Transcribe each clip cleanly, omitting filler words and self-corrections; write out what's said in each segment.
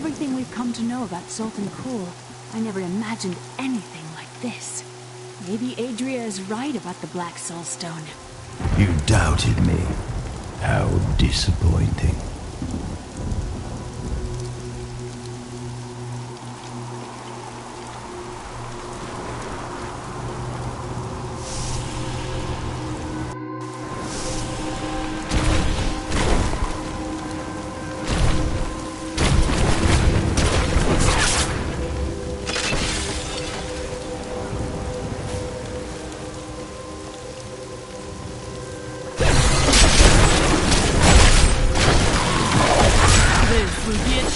everything we've come to know about Sultan Kul, I never imagined anything like this. Maybe Adria is right about the Black Soul Stone. You doubted me. How disappointing.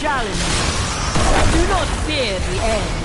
Do not fear the end.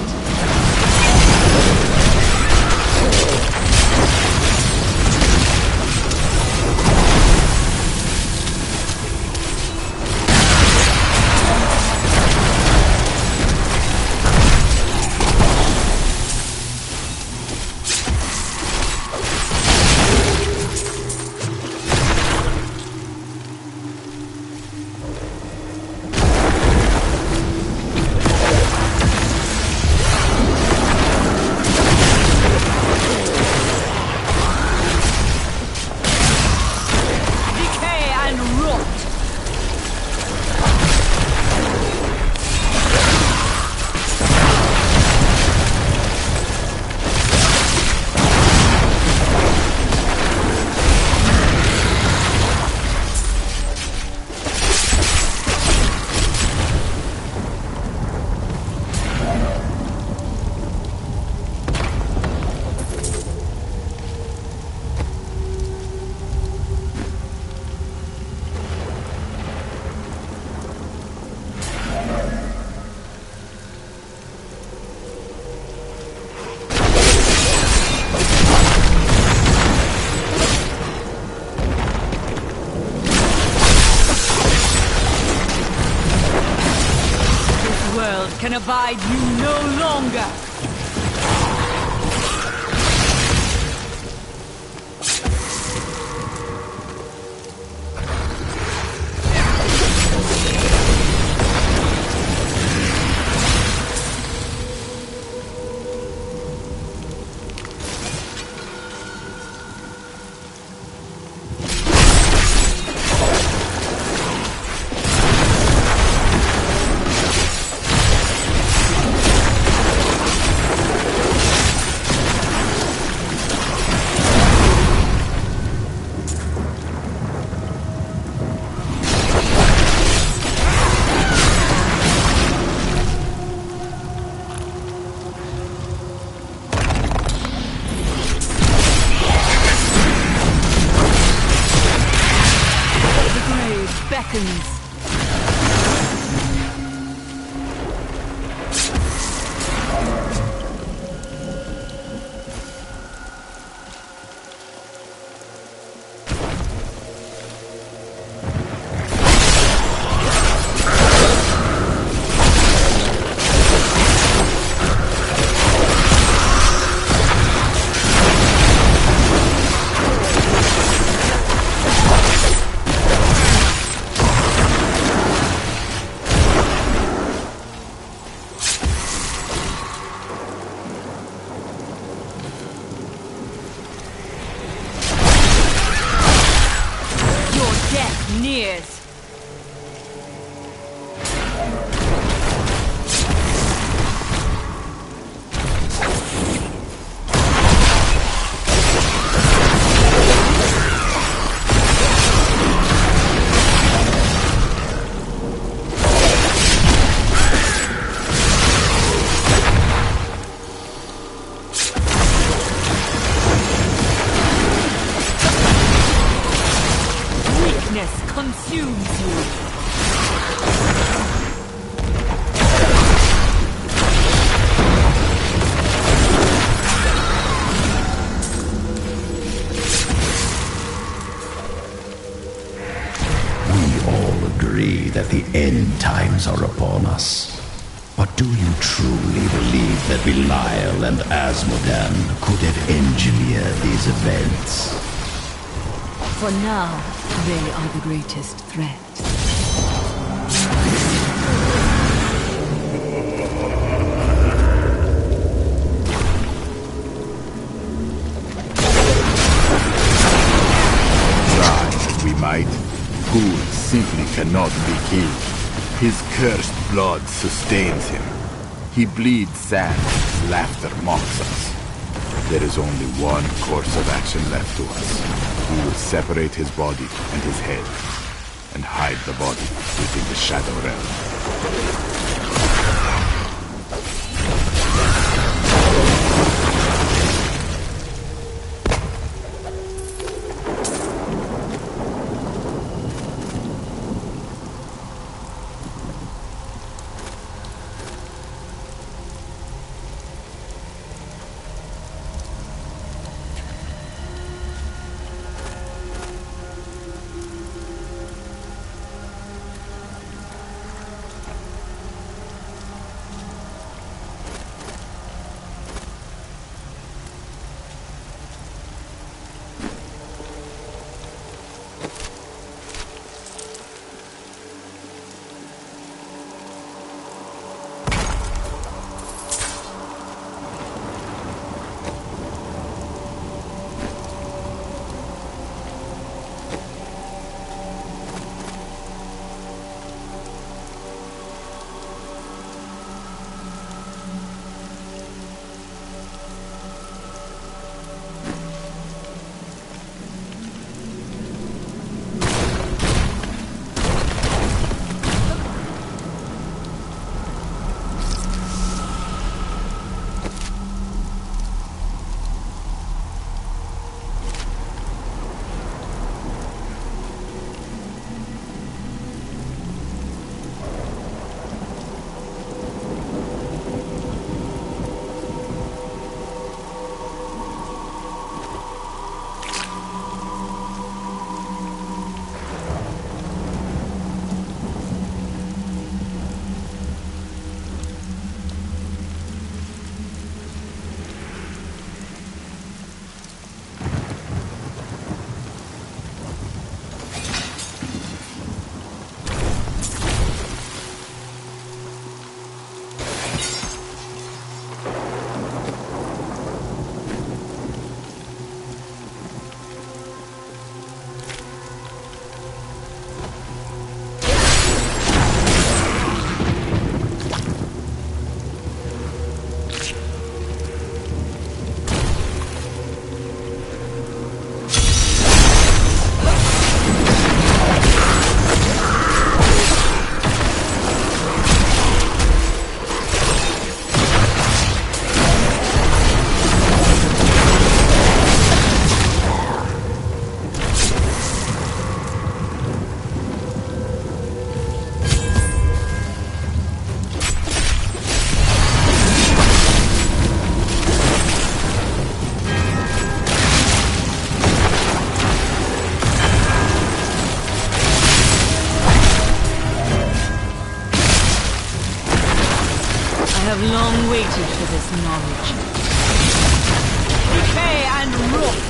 Can abide you no longer! Beckons. Nears. Consumes you. We all agree that the end times are upon us. But do you truly believe that Belial and Asmodan could have engineered these events? For now, they are the greatest threat. cannot be killed. His cursed blood sustains him. He bleeds sand, his laughter mocks us. There is only one course of action left to us. We will separate his body and his head, and hide the body within the Shadow Realm. I have long waited for this knowledge. Decay and rot!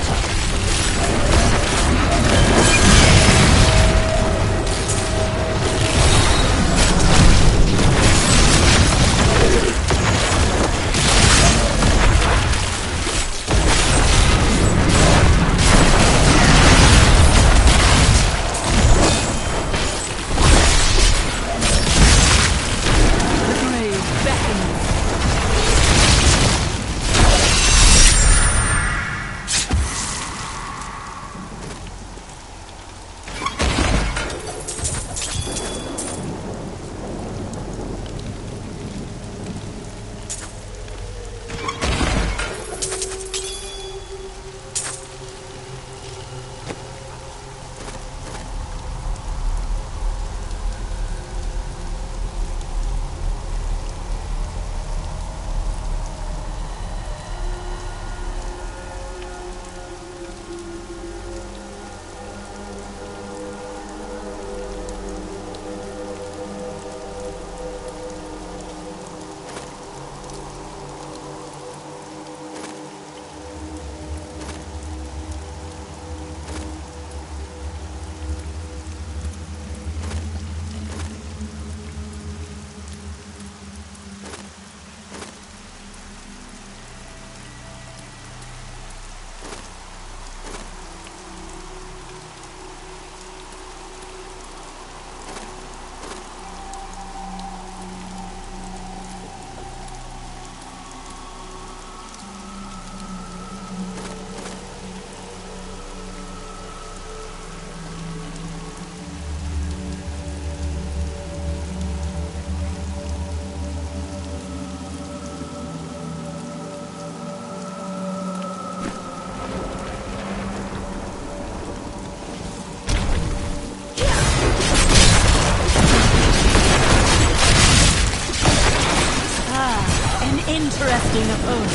unresting opponent.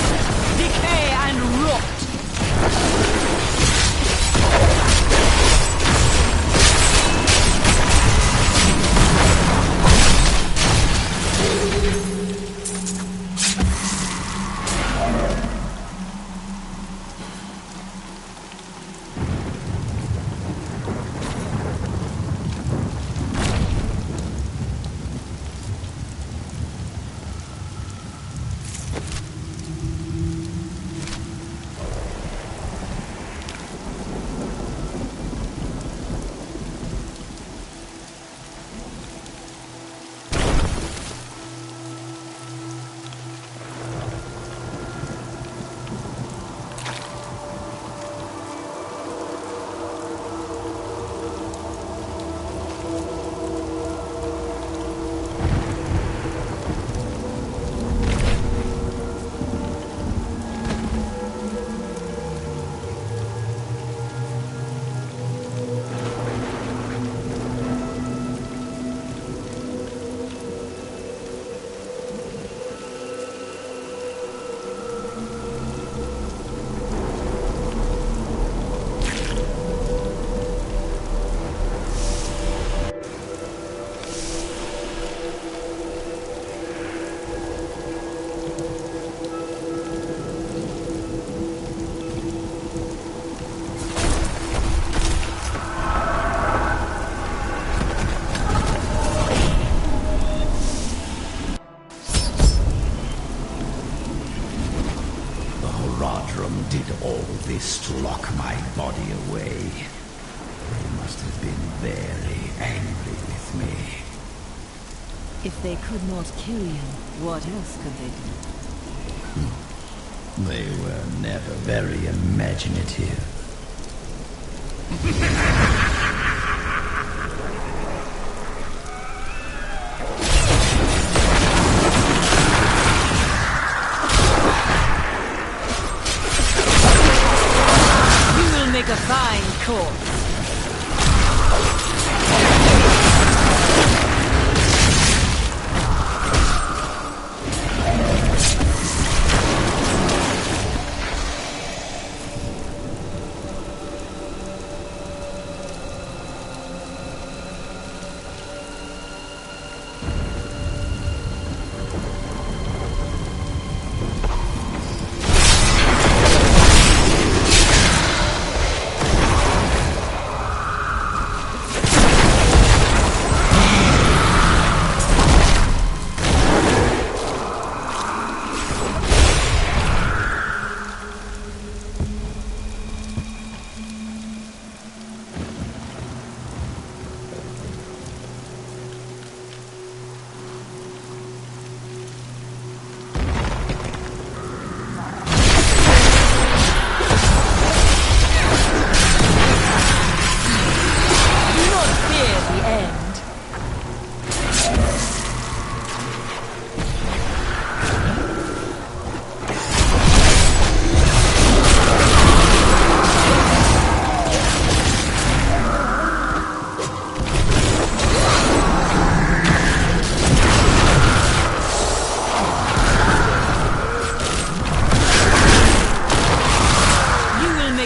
Decay and rot! Did all this to lock my body away. They must have been very angry with me. If they could not kill you, what else could they do? They were never very imaginative. A fine corpse.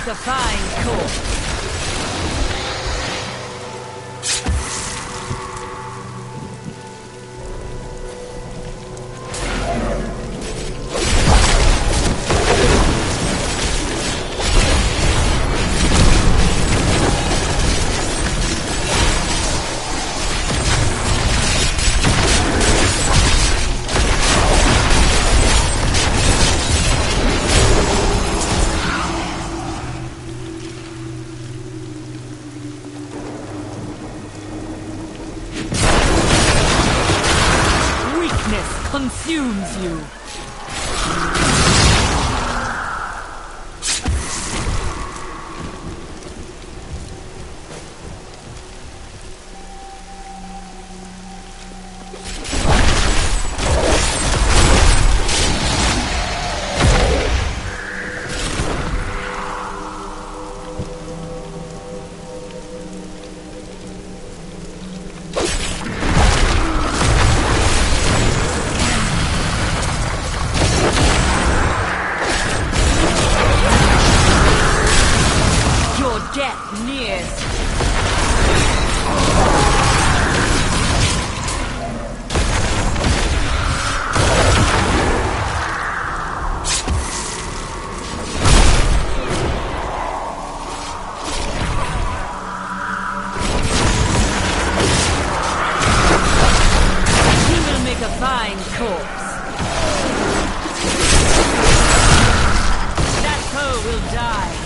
A fine corpse. Consumes you. corpse. That foe will die.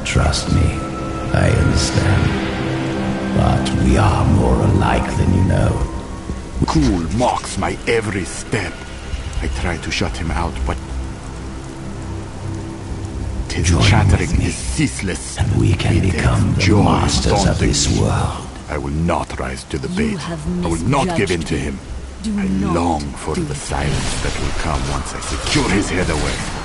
Trust me, I understand. But we are more alike than you know. Cool mocks my every step. I try to shut him out, but his chattering is ceaseless. And we can become the masters of this world. I will not rise to the bait. I will not give in to him. I long for the silence that will come once I secure his head away.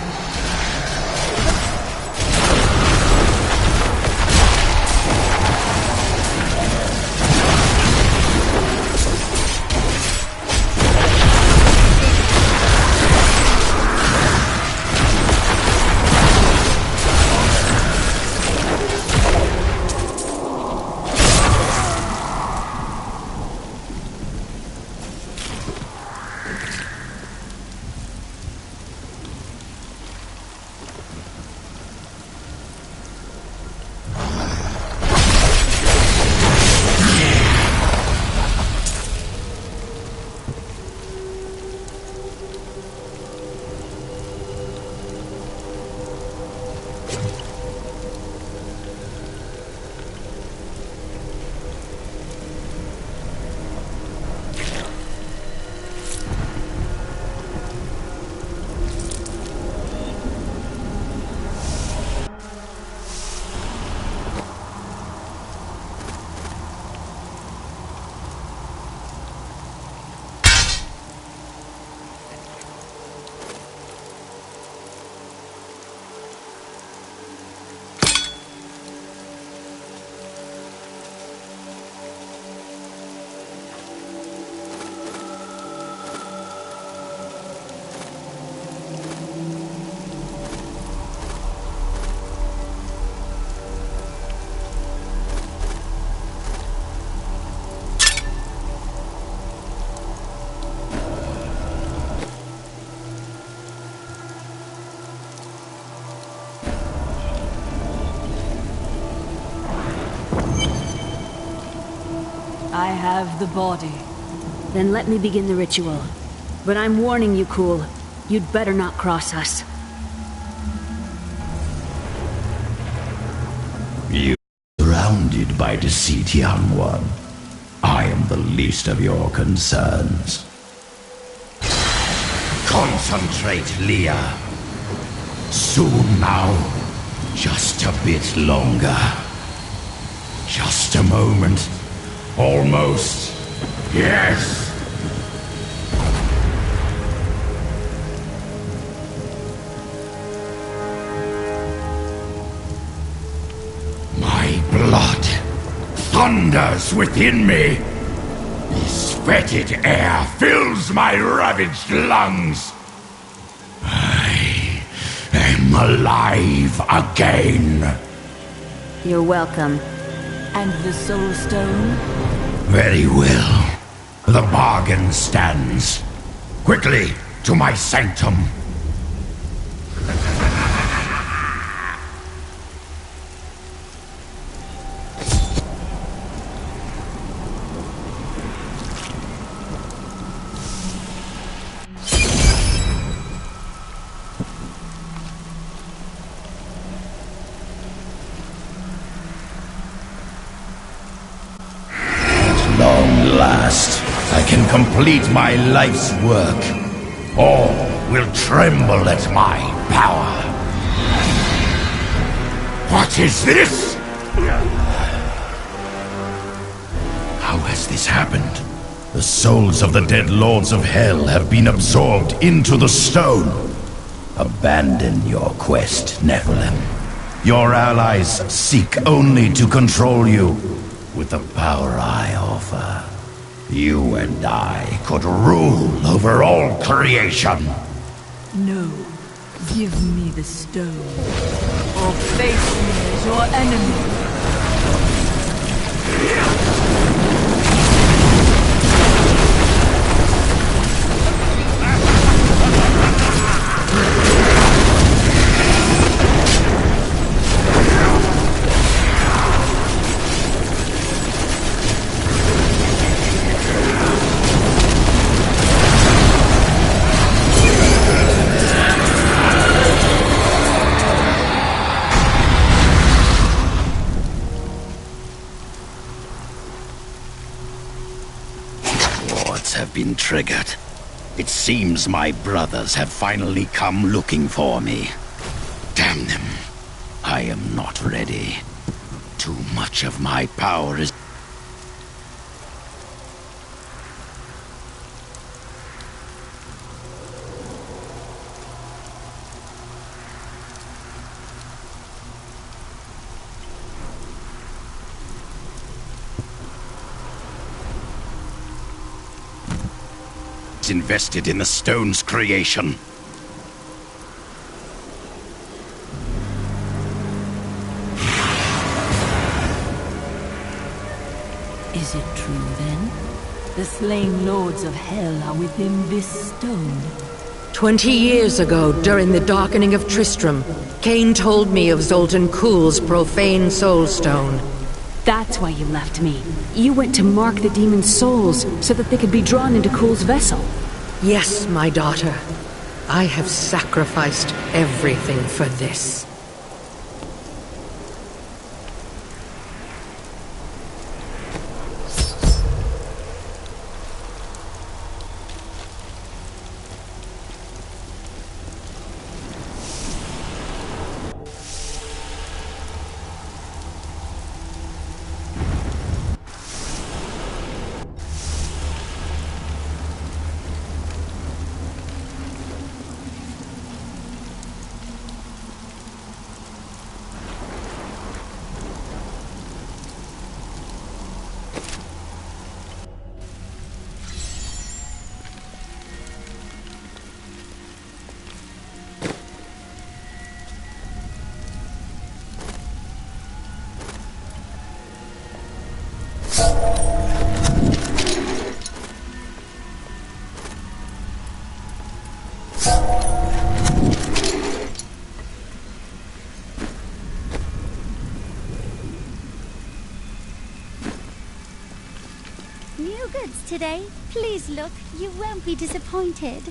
I have the body. Then let me begin the ritual. But I'm warning you, Cool. You'd better not cross us. You are surrounded by deceit, young one. I am the least of your concerns. Concentrate, Leah. Soon now. Just a bit longer. Just a moment. Almost. Yes. My blood thunders within me. This fetid air fills my ravaged lungs. I am alive again. You're welcome. And the Soul Stone? Very well. The bargain stands. Quickly, to my sanctum. I can complete my life's work. All will tremble at my power. What is this? How has this happened? The souls of the dead lords of hell have been absorbed into the stone. Abandon your quest, Nephilim. Your allies seek only to control you. With the power I offer, you and I could rule over all creation. No. Give me the stone, or face me as your enemy. Have been triggered. It seems my brothers have finally come looking for me. Damn them. I am not ready. Too much of my power is... invested in the stone's creation. Is it true then? The slain lords of hell are within this stone. 20 years ago, during the darkening of Tristram, Cain told me of Zoltan Kuhl's profane soul stone. That's why you left me. You went to mark the demon's souls so that they could be drawn into Kuhl's vessel. Yes, my daughter. I have sacrificed everything for this. New goods today. Please look, you won't be disappointed.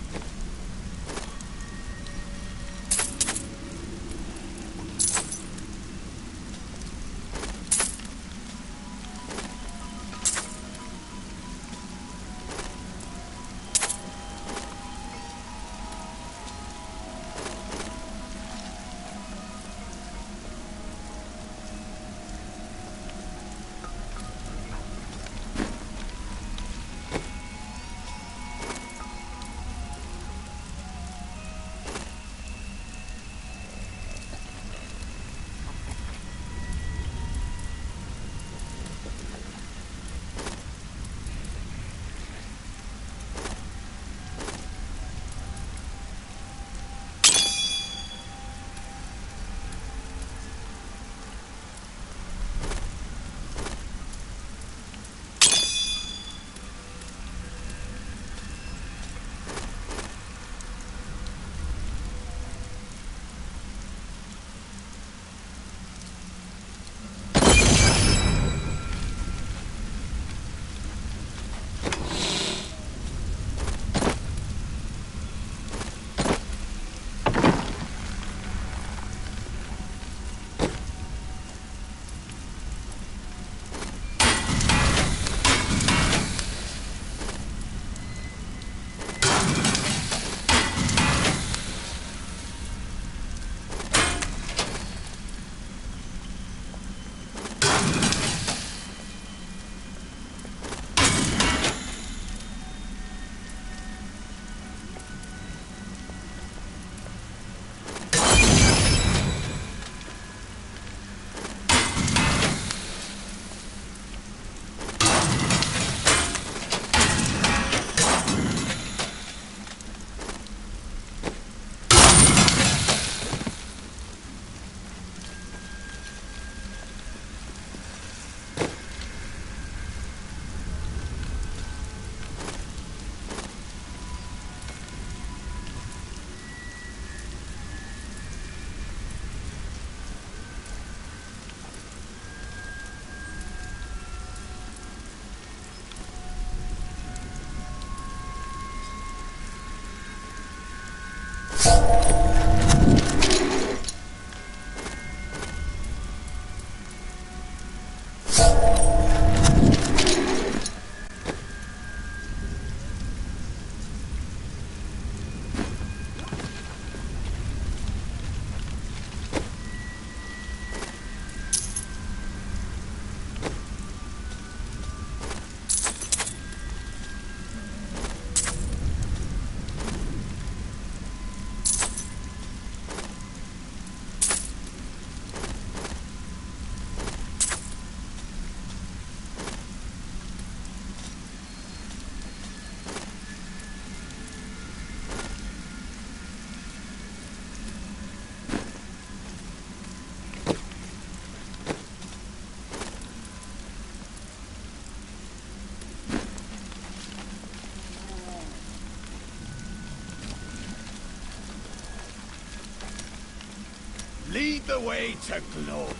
Lead the way to glory.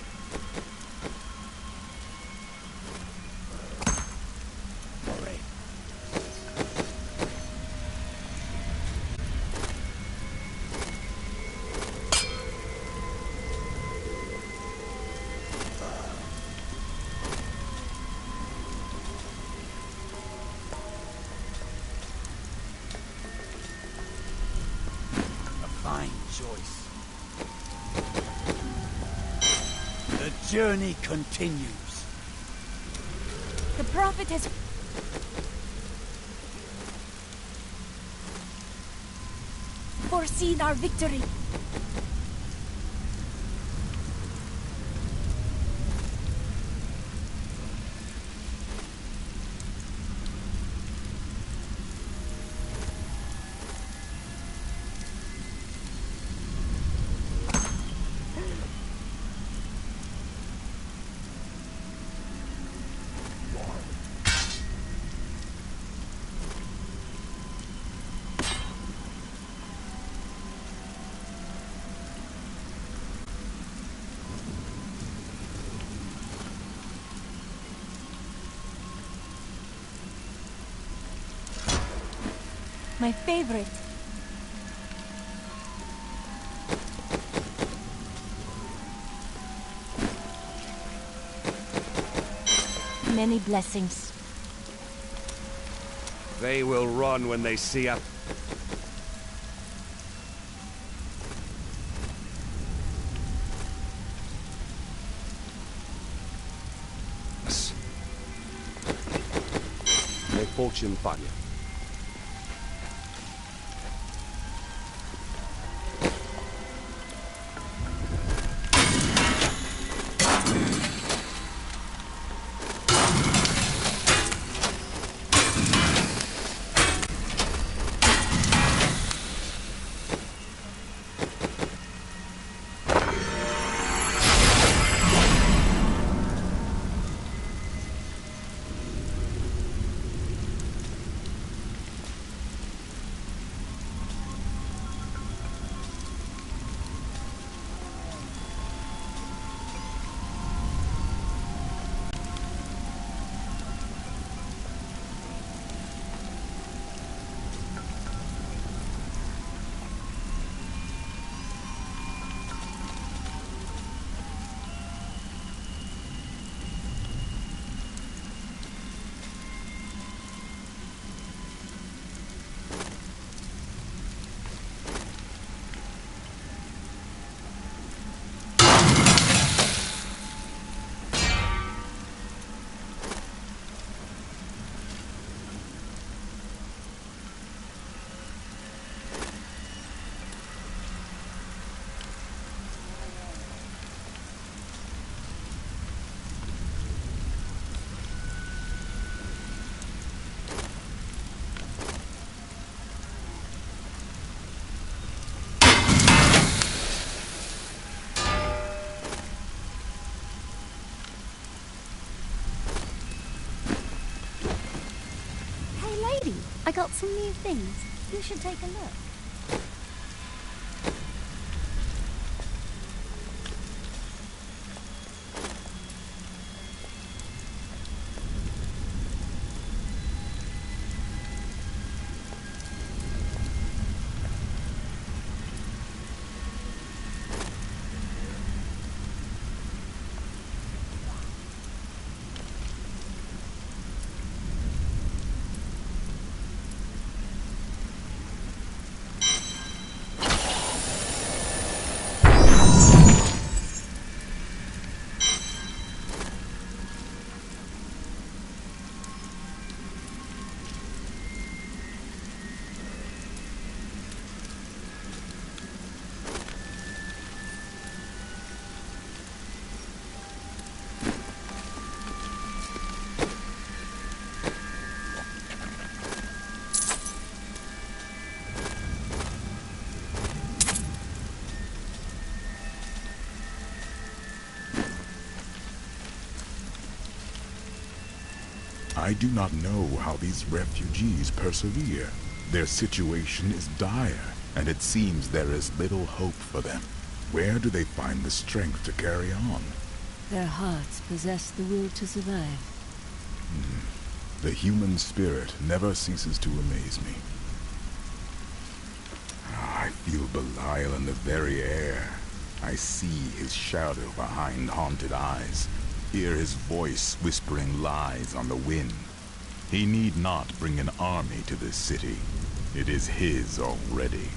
A fine choice. The journey continues. The prophet has... foreseen our victory. My favorite. Many blessings. They will run when they see us. May fortune find you. I got some new things. You should take a look. I do not know how these refugees persevere. Their situation is dire, and it seems there is little hope for them. Where do they find the strength to carry on? Their hearts possess the will to survive. The human spirit never ceases to amaze me. I feel Belial in the very air. I see his shadow behind haunted eyes. Hear his voice whispering lies on the wind. He need not bring an army to this city. It is his already.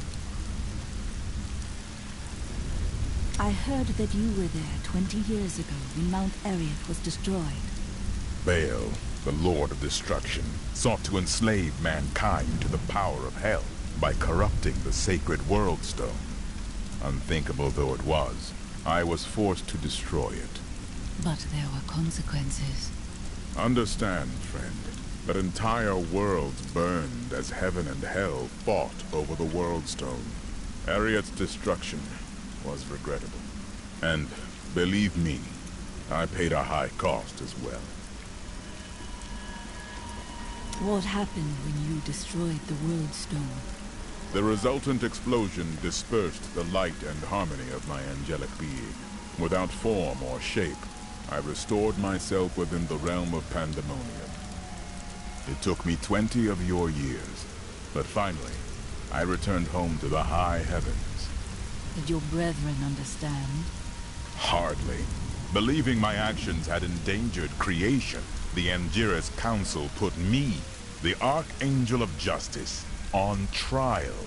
I heard that you were there 20 years ago when Mount Arioth was destroyed. Baal, the Lord of Destruction, sought to enslave mankind to the power of hell by corrupting the sacred World Stone. Unthinkable though it was, I was forced to destroy it. But there were consequences. Understand, friend, that entire worlds burned as heaven and hell fought over the World Stone. Arioth's destruction was regrettable. And, believe me, I paid a high cost as well. What happened when you destroyed the World Stone? The resultant explosion dispersed the light and harmony of my angelic being. Without form or shape, I restored myself within the realm of pandemonium. It took me 20 of your years, but finally, I returned home to the high heavens. Did your brethren understand? Hardly. Believing my actions had endangered creation, the Angiras Council put me, the Archangel of Justice, on trial.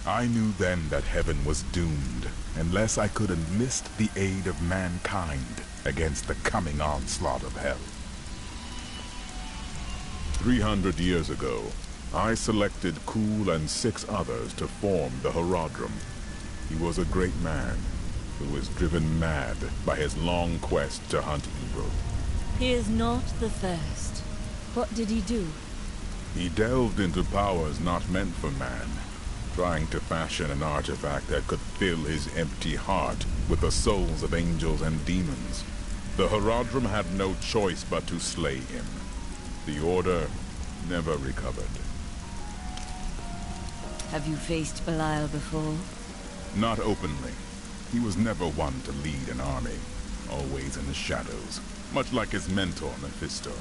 I knew then that heaven was doomed, unless I could enlist the aid of mankind against the coming onslaught of hell. 300 years ago, I selected Kul and 6 others to form the Horadrim. He was a great man, who was driven mad by his long quest to hunt evil. He is not the first. What did he do? He delved into powers not meant for man, trying to fashion an artifact that could fill his empty heart with the souls of angels and demons. The Horadrim had no choice but to slay him. The Order never recovered. Have you faced Belial before? Not openly. He was never one to lead an army, always in the shadows, much like his mentor, Mephisto.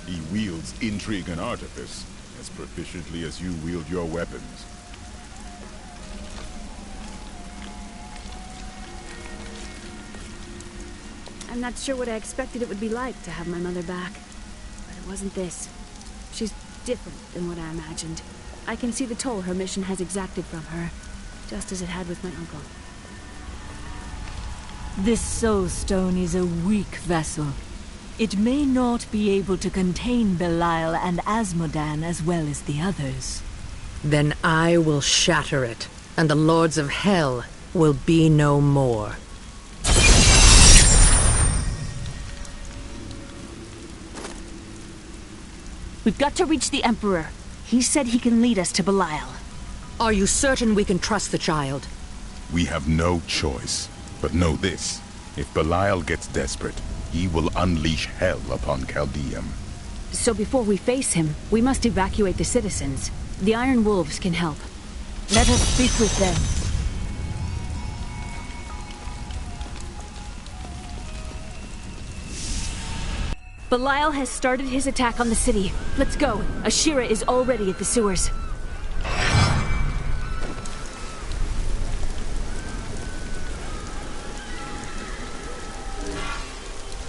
He wields intrigue and artifice as proficiently as you wield your weapons. I'm not sure what I expected it would be like to have my mother back. But it wasn't this. She's different than what I imagined. I can see the toll her mission has exacted from her, just as it had with my uncle. This soul stone is a weak vessel. It may not be able to contain Belial and Asmodan as well as the others. Then I will shatter it, and the Lords of Hell will be no more. We've got to reach the Emperor. He said he can lead us to Belial. Are you certain we can trust the child? We have no choice. But know this, if Belial gets desperate, he will unleash hell upon Chaldeum. So before we face him, we must evacuate the citizens. The Iron Wolves can help. Let us speak with them. Belial has started his attack on the city. Let's go. Ashira is already at the sewers.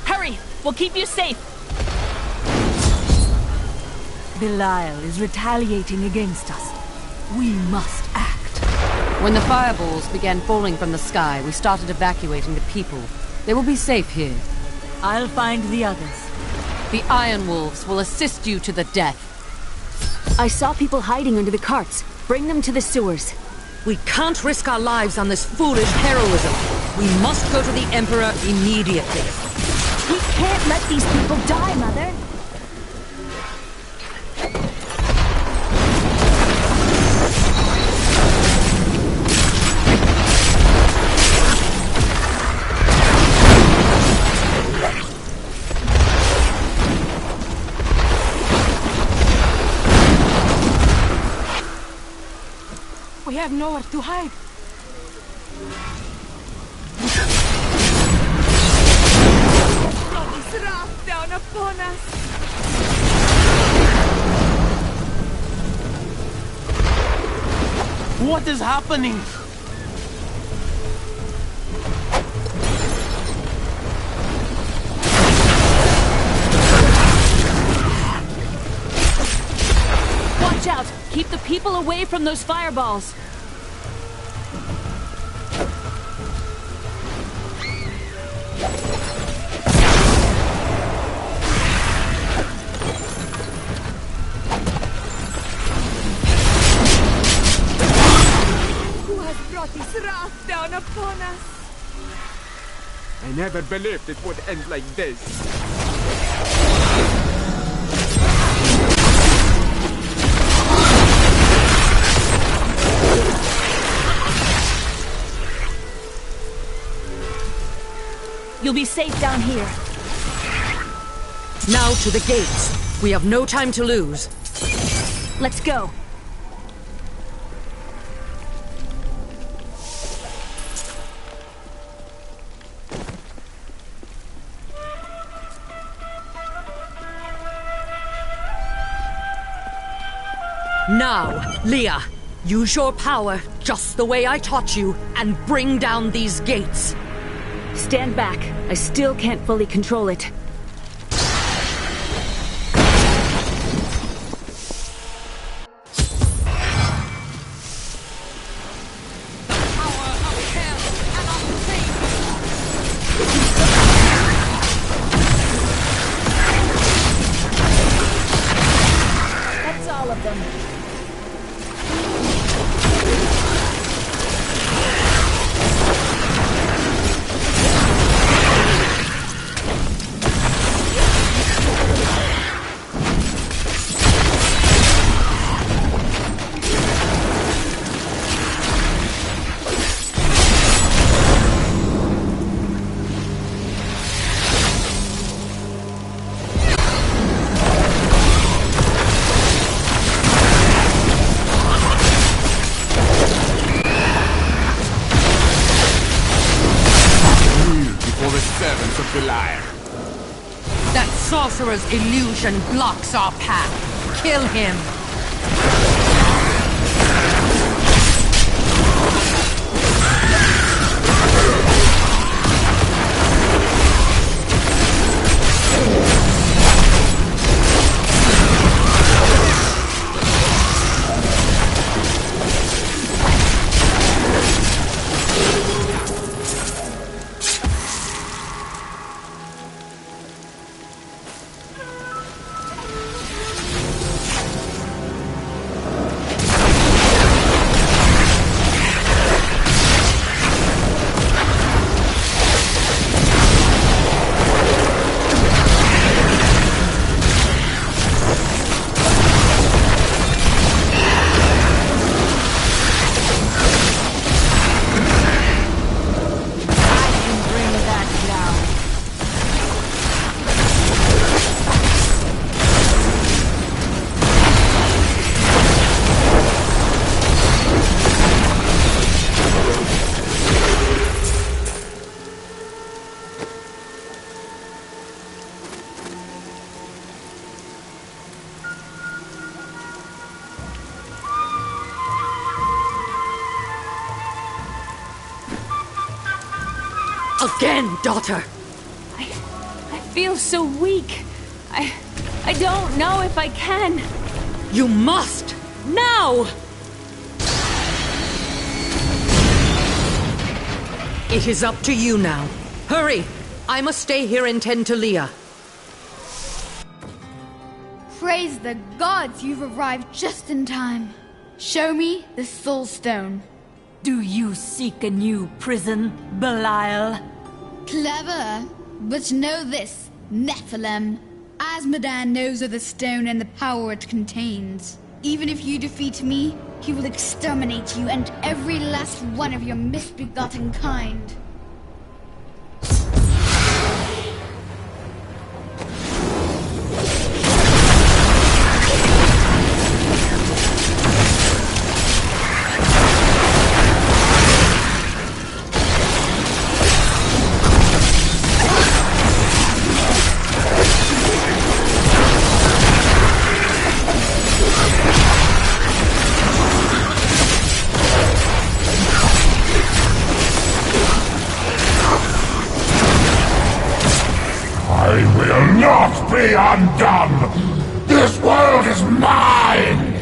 Hurry! We'll keep you safe! Belial is retaliating against us. We must act. When the fireballs began falling from the sky, we started evacuating the people. They will be safe here. I'll find the others. The Iron Wolves will assist you to the death. I saw people hiding under the carts. Bring them to the sewers. We can't risk our lives on this foolish heroism. We must go to the Emperor immediately. We can't let these people die, Mother! have nowhere to hide. Brought his wrath down upon us. What is happening? Watch out! Keep the people away from those fireballs! Who has brought his wrath down upon us? I never believed it would end like this. You'll be safe down here. Now to the gates. We have no time to lose. Let's go. Now, Leah, use your power just the way I taught you and bring down these gates. Stand back. I still can't fully control it. That's all of them. That sorcerer's illusion blocks our path. Kill him. Again, daughter! I feel so weak. I don't know if I can. You must! Now! It is up to you now. Hurry! I must stay here and tend to Leah. Praise the gods, you've arrived just in time. Show me the Soul Stone. Do you seek a new prison, Belial? Clever, but know this, Nephilim. Asmodan knows of the stone and the power it contains. Even if you defeat me, he will exterminate you and every last one of your misbegotten kind. not be undone! This world is mine!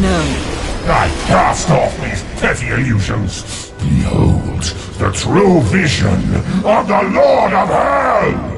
No. I cast off these petty illusions. Behold, the true vision of the Lord of Hell!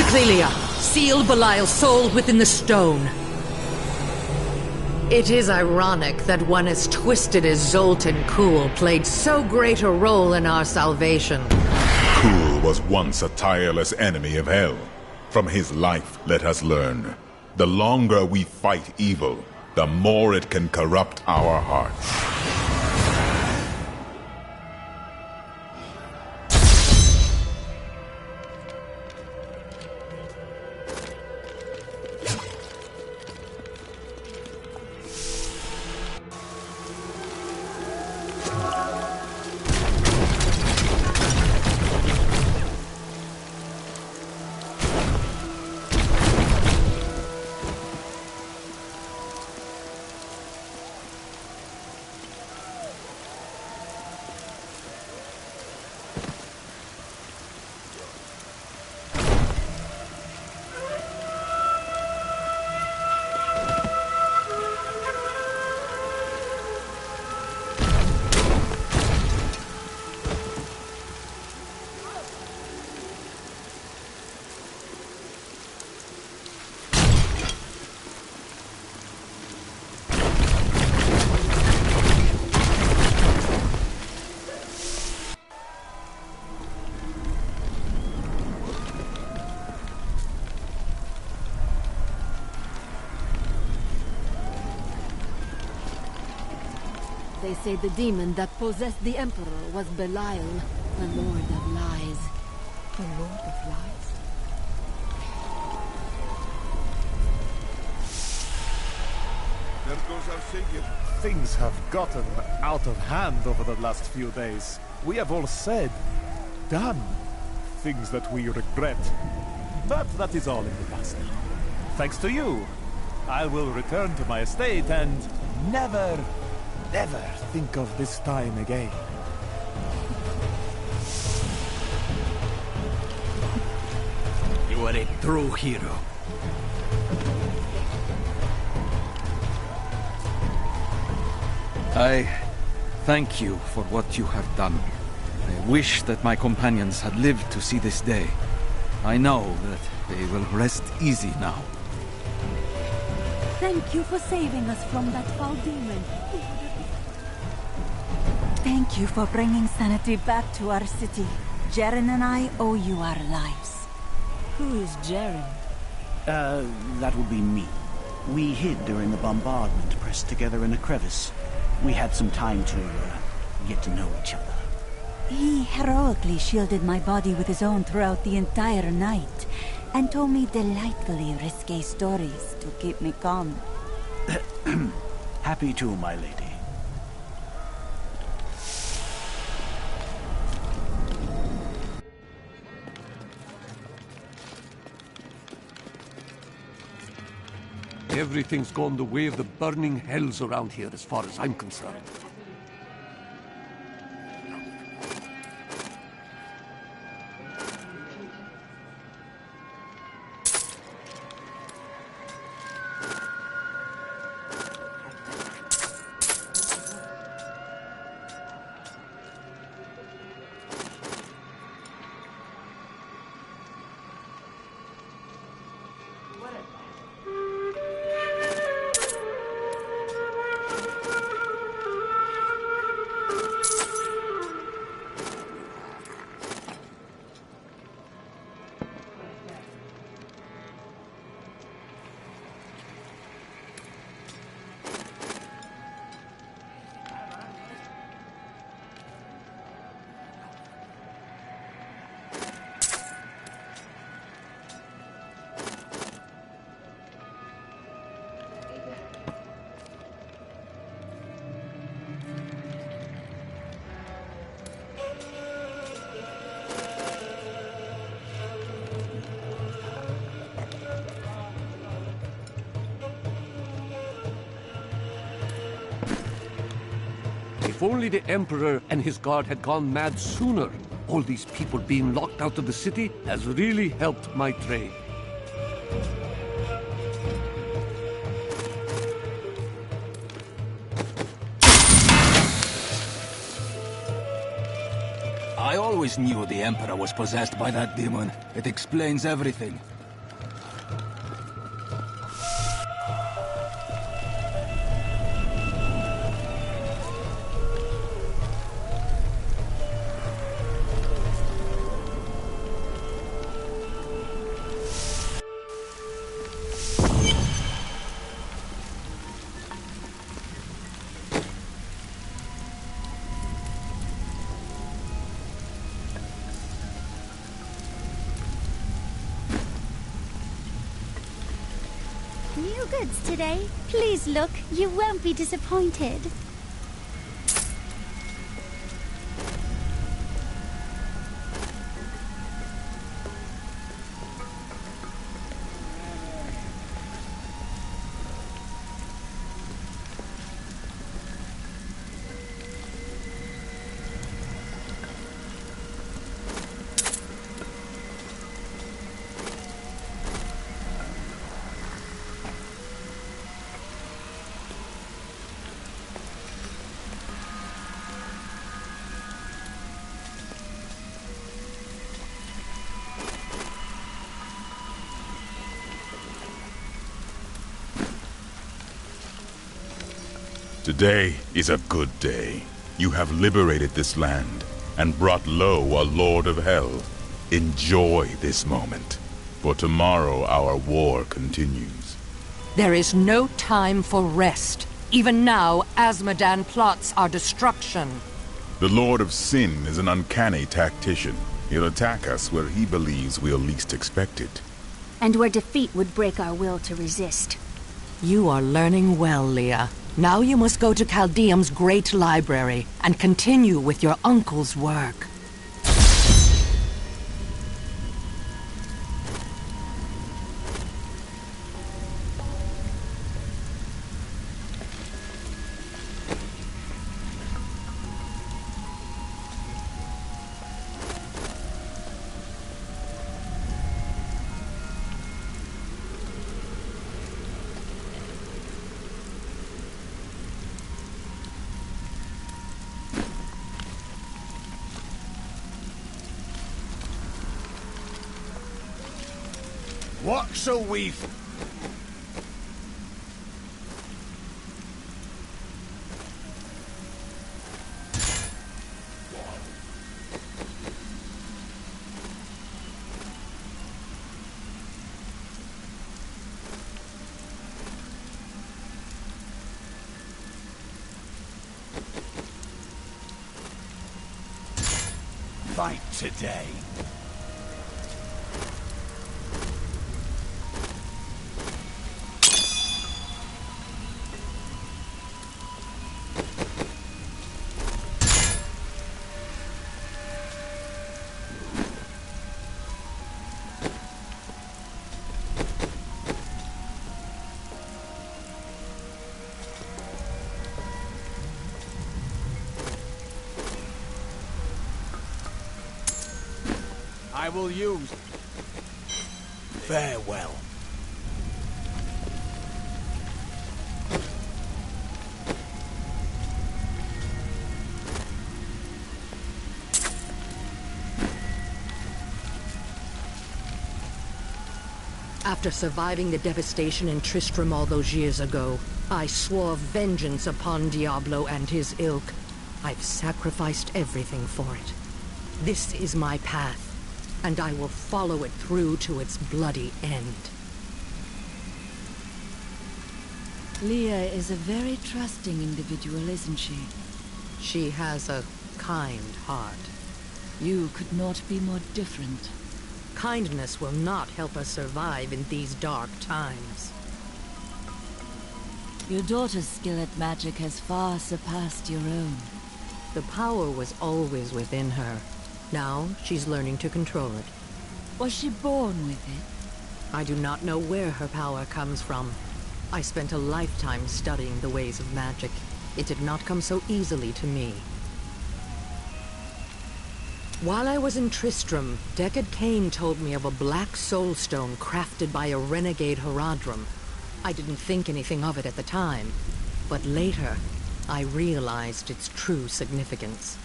Clelia, seal Belial's soul within the stone. It is ironic that one as twisted as Zoltan Kuhl played so great a role in our salvation. Kuhl was once a tireless enemy of hell. From his life, let us learn. The longer we fight evil, the more it can corrupt our hearts. They say the demon that possessed the Emperor was Belial, the Lord of Lies. The Lord of Lies? There goes our savior. Things have gotten out of hand over the last few days. We have all said, done, things that we regret. But that is all in the past now. Thanks to you, I will return to my estate and never, never think of this time again. You are a true hero. I thank you for what you have done. I wish that my companions had lived to see this day. I know that they will rest easy now. Thank you for saving us from that foul demon. Thank you for bringing sanity back to our city. Jaren and I owe you our lives. Who is Jaren? That would be me. We hid during the bombardment, pressed together in a crevice. We had some time to, get to know each other. He heroically shielded my body with his own throughout the entire night, and told me delightfully risque stories to keep me calm. Happy to, my lady. Everything's gone the way of the burning hells around here as far as I'm concerned. If only the Emperor and his guard had gone mad sooner. All these people being locked out of the city has really helped my trade. I always knew the Emperor was possessed by that demon. It explains everything. New goods today. Please look, you won't be disappointed. Today is a good day. You have liberated this land and brought low a Lord of Hell. Enjoy this moment, for tomorrow our war continues. There is no time for rest. Even now, Azmodan plots our destruction. The Lord of Sin is an uncanny tactician. He'll attack us where he believes we'll least expect it. And where defeat would break our will to resist. You are learning well, Leah. Now you must go to Chaldeum's great library and continue with your uncle's work. What shall we... fight today? I will use. Farewell. After surviving the devastation in Tristram all those years ago, I swore vengeance upon Diablo and his ilk. I've sacrificed everything for it. This is my path, and I will follow it through to its bloody end. Leah is a very trusting individual, isn't she? She has a kind heart. You could not be more different. Kindness will not help us survive in these dark times. Your daughter's skill at magic has far surpassed your own. The power was always within her. Now, she's learning to control it. Was she born with it? I do not know where her power comes from. I spent a lifetime studying the ways of magic. It did not come so easily to me. While I was in Tristram, Deckard Cain told me of a black soulstone crafted by a renegade Haradrim. I didn't think anything of it at the time, but later, I realized its true significance.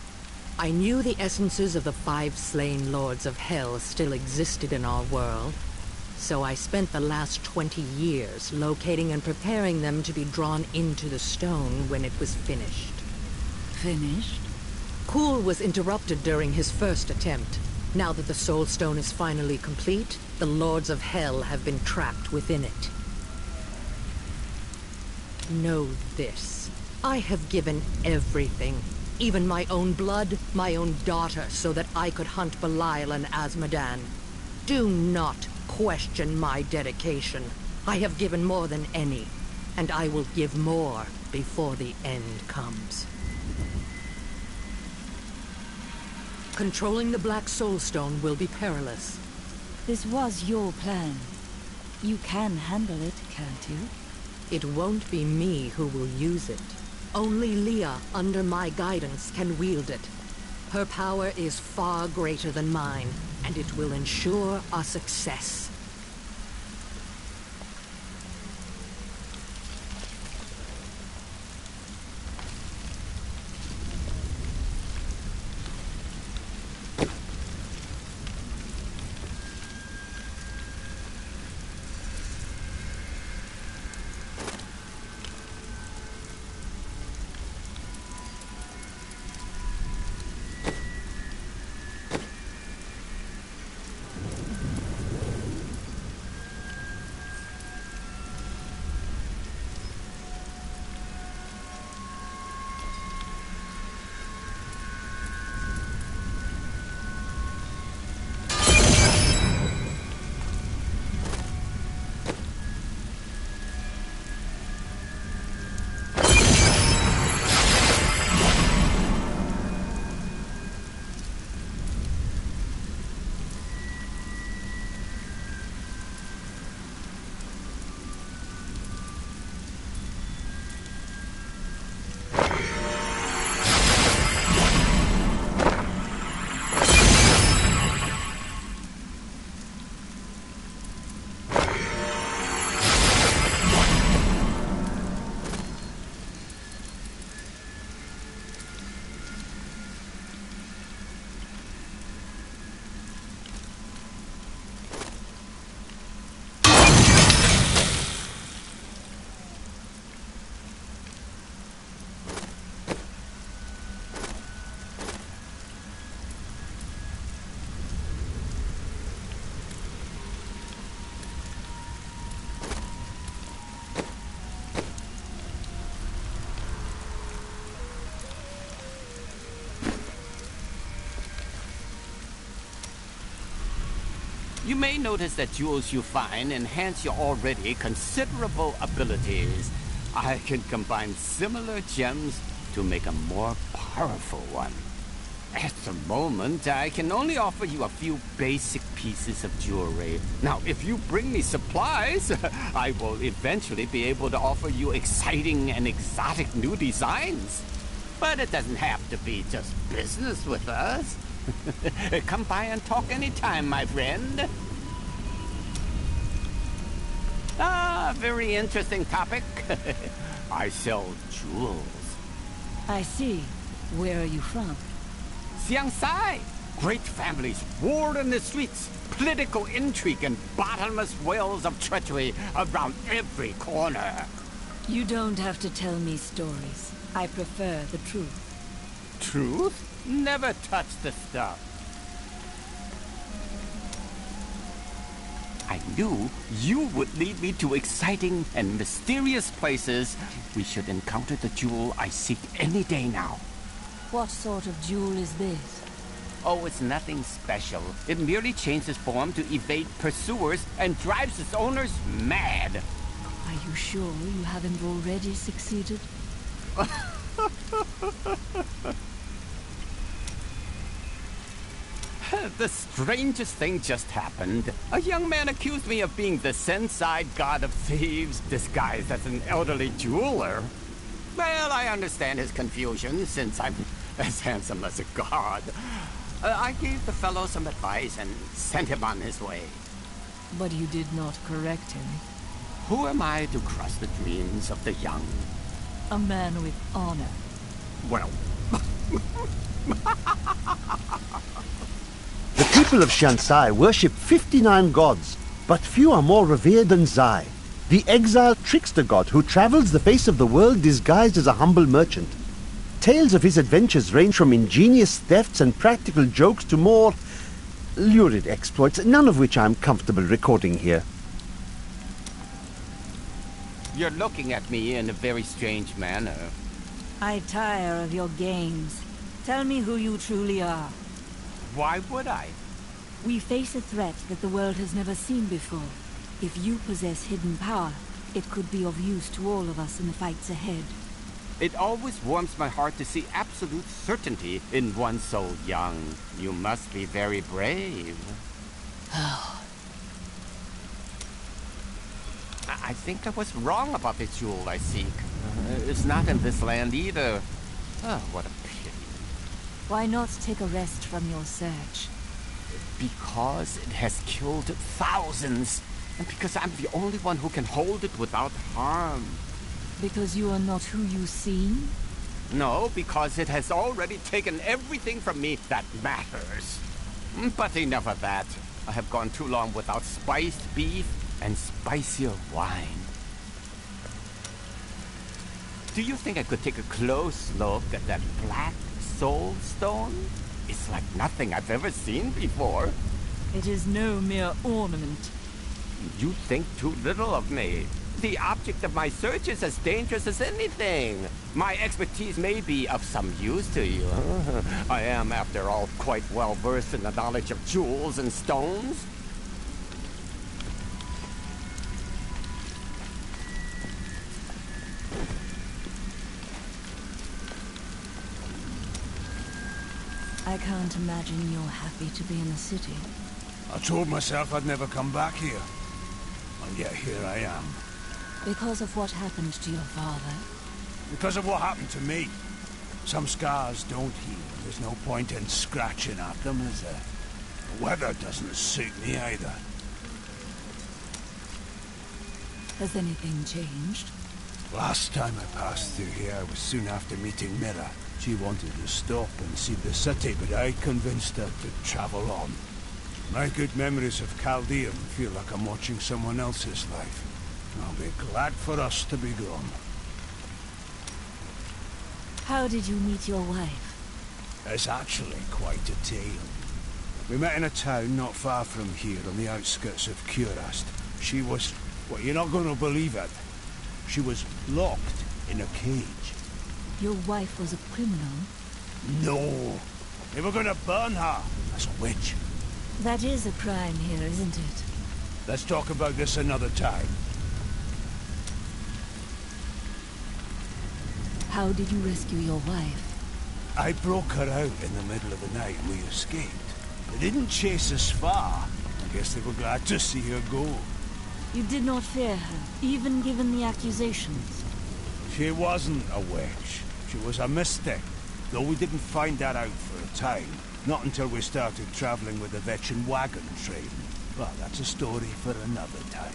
I knew the essences of the 5 slain lords of hell still existed in our world, so I spent the last 20 years locating and preparing them to be drawn into the stone when it was finished. Finished? Kuhl was interrupted during his first attempt. Now that the Soul Stone is finally complete, the Lords of Hell have been trapped within it. Know this. I have given everything. Even my own blood, my own daughter, so that I could hunt Belial and Azmodan. Do not question my dedication. I have given more than any, and I will give more before the end comes. Controlling the Black Soulstone will be perilous. This was your plan. You can handle it, can't you? It won't be me who will use it. Only Leah, under my guidance, can wield it. Her power is far greater than mine, and it will ensure our success. You may notice that jewels you find enhance your already considerable abilities. I can combine similar gems to make a more powerful one. At the moment, I can only offer you a few basic pieces of jewelry. Now, if you bring me supplies, I will eventually be able to offer you exciting and exotic new designs. But it doesn't have to be just business with us. Come by and talk anytime, my friend. Ah, very interesting topic. I sell jewels. I see. Where are you from? Xiangsai. Great families war in the streets, political intrigue and bottomless wells of treachery around every corner. You don't have to tell me stories. I prefer the truth. Truth? Never touch the stuff. I knew you would lead me to exciting and mysterious places. We should encounter the jewel I seek any day now. What sort of jewel is this? Oh, it's nothing special. It merely changes form to evade pursuers and drives its owners mad. Are you sure you haven't already succeeded? The strangest thing just happened. A young man accused me of being the Sensei god of thieves, disguised as an elderly jeweler. Well, I understand his confusion, since I'm as handsome as a god. I gave the fellow some advice and sent him on his way. But you did not correct him. Who am I to crush the dreams of the young? A man with honor. Well... The people of Shansai worship 59 gods, but few are more revered than Zai, the exiled trickster god who travels the face of the world disguised as a humble merchant. Tales of his adventures range from ingenious thefts and practical jokes to more lurid exploits, none of which I'm comfortable recording here. You're looking at me in a very strange manner. I tire of your games. Tell me who you truly are. Why would I? We face a threat that the world has never seen before. If you possess hidden power, it could be of use to all of us in the fights ahead. It always warms my heart to see absolute certainty in one so young. You must be very brave. I think I was wrong about the jewel I seek. It's not in this land either. Oh, what a pity. Why not take a rest from your search? Because it has killed thousands. And because I'm the only one who can hold it without harm. Because you are not who you seem? No, because it has already taken everything from me that matters. But enough of that. I have gone too long without spiced beef and spicier wine. Do you think I could take a close look at that black soul stone? It's like nothing I've ever seen before. It is no mere ornament. You think too little of me. The object of my search is as dangerous as anything. My expertise may be of some use to you. I am, after all, quite well versed in the knowledge of jewels and stones. I can't imagine you're happy to be in the city. I told myself I'd never come back here. And yet here I am. Because of what happened to your father? Because of what happened to me. Some scars don't heal. There's no point in scratching at them, is there? The weather doesn't suit me either. Has anything changed? Last time I passed through here was soon after meeting Mira. She wanted to stop and see the city, but I convinced her to travel on. My good memories of Chaldeum feel like I'm watching someone else's life. I'll be glad for us to be gone. How did you meet your wife? It's actually quite a tale. We met in a town not far from here on the outskirts of Curast. She was... well, you're not going to believe it. She was locked in a cage. Your wife was a criminal? No. They were going to burn her as a witch. That is a crime here, isn't it? Let's talk about this another time. How did you rescue your wife? I broke her out in the middle of the night and we escaped. They didn't chase us far. I guess they were glad to see her go. You did not fear her, even given the accusations. She wasn't a witch. She was a mystic. Though we didn't find that out for a time. Not until we started traveling with the Vetchin wagon train. Well, that's a story for another time.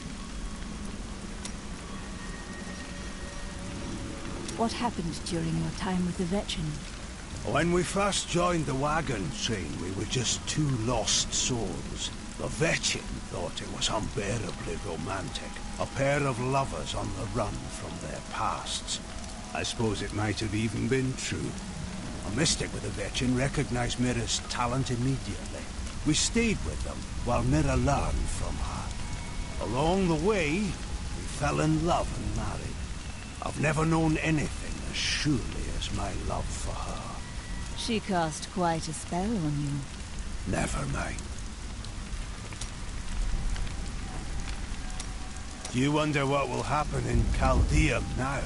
What happened during your time with the Vetchin? When we first joined the wagon train, we were just two lost souls. The Vetchin thought it was unbearably romantic. A pair of lovers on the run from their pasts. I suppose it might have even been true. A mystic with the Vetchin recognized Mira's talent immediately. We stayed with them while Mira learned from her. Along the way, we fell in love and married. I've never known anything as surely as my love for her. She cast quite a spell on you. Never mind. Do you wonder what will happen in Chaldeum now?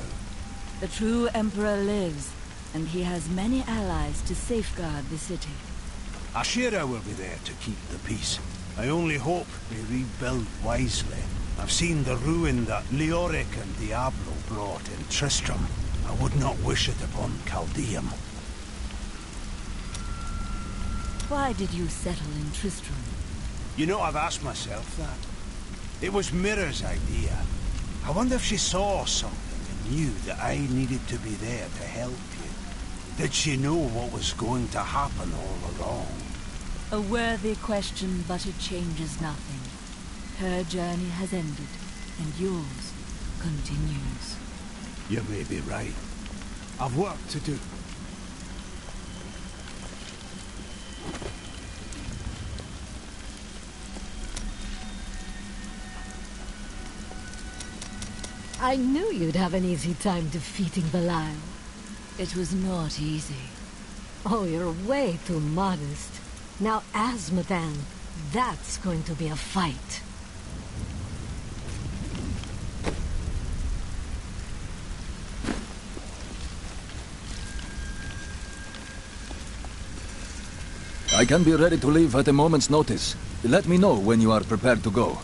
The true Emperor lives, and he has many allies to safeguard the city. Ashira will be there to keep the peace. I only hope they rebuild wisely. I've seen the ruin that Leoric and Diablo brought in Tristram. I would not wish it upon Chaldeum. Why did you settle in Tristram? You know, I've asked myself that. It was Mira's idea. I wonder if she saw something and knew that I needed to be there to help you. Did she know what was going to happen all along? A worthy question, but it changes nothing. Her journey has ended, and yours continues. You may be right. I've work to do. I knew you'd have an easy time defeating Belial. It was not easy. Oh, you're way too modest. Now, Azmodan, that's going to be a fight. I can be ready to leave at a moment's notice. Let me know when you are prepared to go.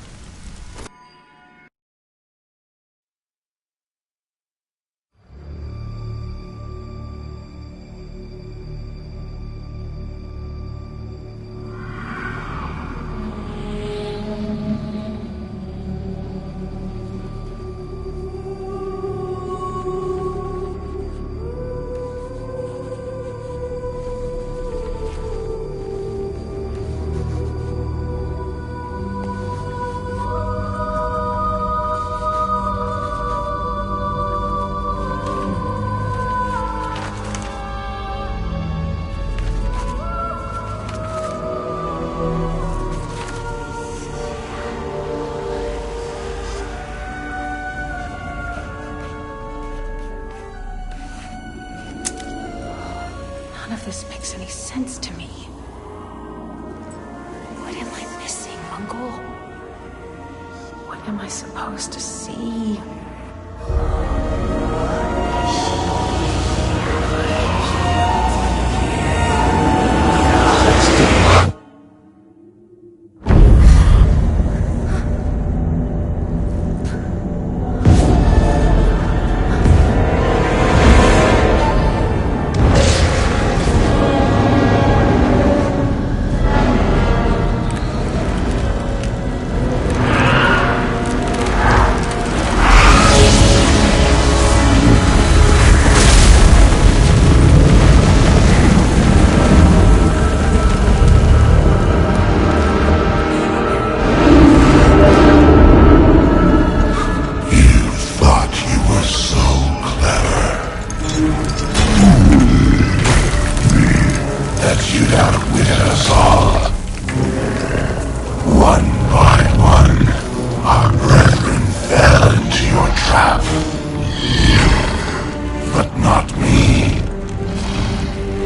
None of this makes any sense to me. What am I missing, Uncle? What am I supposed to see?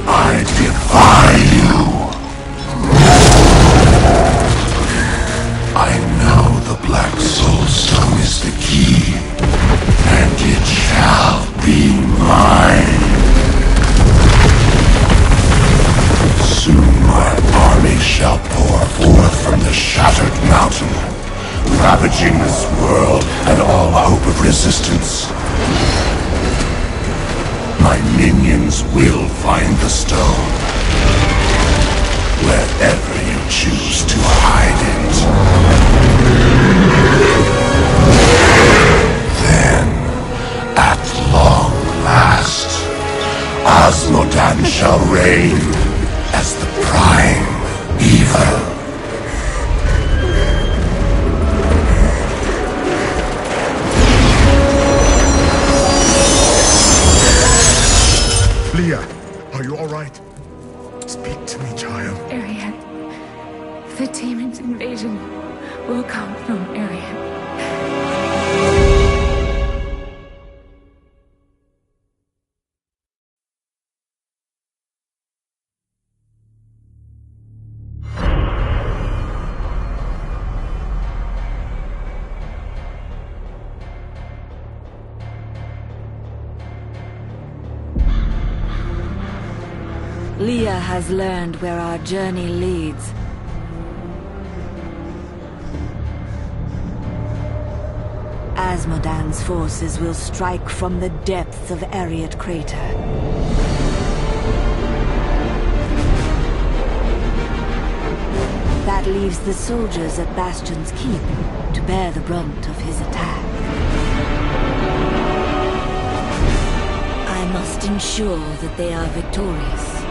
I defy you! ravaging this world and all hope of resistance. My minions will find the stone, wherever you choose to hide it. Then, at long last, Asmodan shall reign as the prime evil. Leah, are you alright? Speak to me, child. Arian. The demon's invasion will come from Arian. Leah has learned where our journey leads. Asmodan's forces will strike from the depths of Ariat Crater. That leaves the soldiers at Bastion's Keep to bear the brunt of his attack. I must ensure that they are victorious.